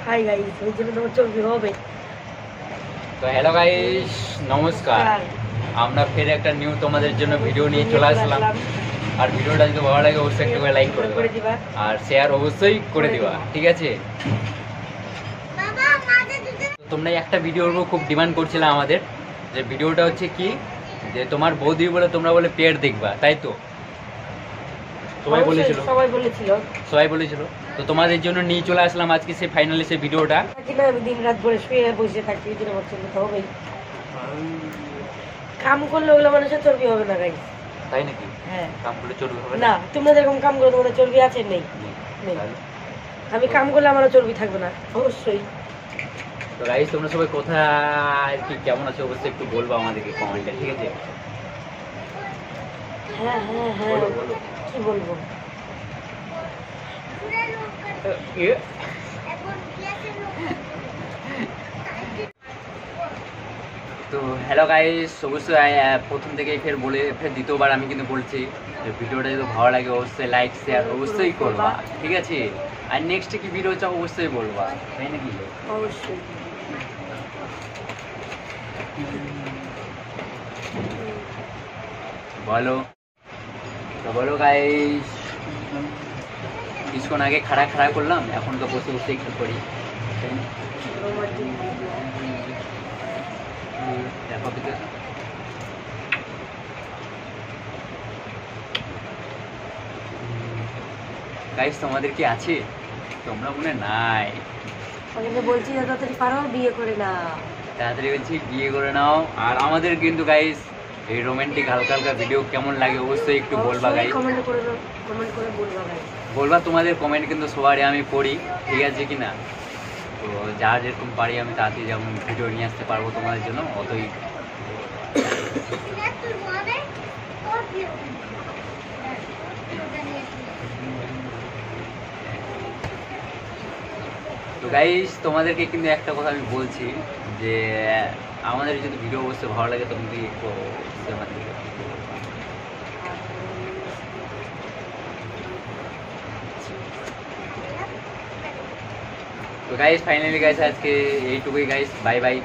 Hi guys, ওই জন্য তোমার চর্বি হবে। তো হ্যালো গাইস, নমস্কার। আমরা ফের একটা নিউ তোমাদের জন্য ভিডিও নিয়ে চলে আসলাম। আর ভিডিওটা যদি ভালো লাগে অবশ্যই একটু করে লাইক করে দিবা আর শেয়ার অবশ্যই করে দিবা, ঠিক আছে? তোমরা একটা ভিডিওর খুব ডিমান্ড করছিলাম আমাদের, যে ভিডিওটা হচ্ছে কি, যে তোমার বৌদি বলে তোমরা বলে পেট দেখবা, তাই তো? সবাই বলেছিল। তো তোমাদের জন্য নিয়ে চলে আসলাম আজকে সেই ফাইনালি সেই ভিডিওটা। আমি দিন রাত ভরে শুয়ে বসে থাকি, এই জন্য আমার চর্বি তো হবেই। কাম করলে ওগুলো মানুষের চর্বি হবে না গাইস। তাই নাকি? হ্যাঁ, কাম করলে চর্বি হবে না? তোমরা যেরকম কাম করো তোমাদের চর্বি আছে? নেই। আমি কাম করলে আমারও চর্বি থাকবে না, অবশ্যই। তো গাইস, তোমরা সবাই কোথায় কি কেমন আছো অবশ্যই একটু বলবো আমাদেরকে কমেন্টে, ঠিক আছে? হ্যাঁ হ্যাঁ হ্যাঁ, কি বলবো? তো হ্যালো গাইস, অবশ্যই প্রথম থেকেই ফের দ্বিতীয়বার আমি কিন্তু বলছি যে ভিডিওটা যদি ভালো লাগে অবশ্যই লাইক শেয়ার অবশ্যই করবা, ঠিক আছে? আর নেক্সট কি ভিডিও চাও অবশ্যই বলবা, তাই নাকি? অবশ্যই। বলো গাইস। কিছুক্ষণ আগে খাড়া করলাম, এখন তো বসে বসে একটু করি। গাইস, তোমাদের কি আছে? তোমরা মনে নাই। বলছি তাড়াতাড়ি পারো, বিয়ে করে নাও। তাড়াতাড়ি বলছি বিয়ে করে নাও। আর আমাদের কিন্তু গাইস এই রোমান্টিক হালকা হালকা ভিডিও কেমন লাগে অবশ্যই একটু বলবা গাইস। কমেন্ট করে বলবা গাইস। বলবা, তোমাদের কমেন্ট কিন্তু সবারই আমি পড়ি, ঠিক আছে কি না? তো যার যেরকম পারি আমি তাড়াতাড়ি যেমন ভিডিও নিয়ে আসতে পারবো তোমাদের জন্য, অতই। তো গাইস, তোমাদেরকে কিন্তু একটা কথা আমি বলছি, যে আমাদের যদি ভিডিও অবশ্যই ভালো লাগে তোমরা একটু আমাদেরকে। তো গাইস, ফাইনালি গাইস আজকে এইটুকুই গাইস, বাই বাই।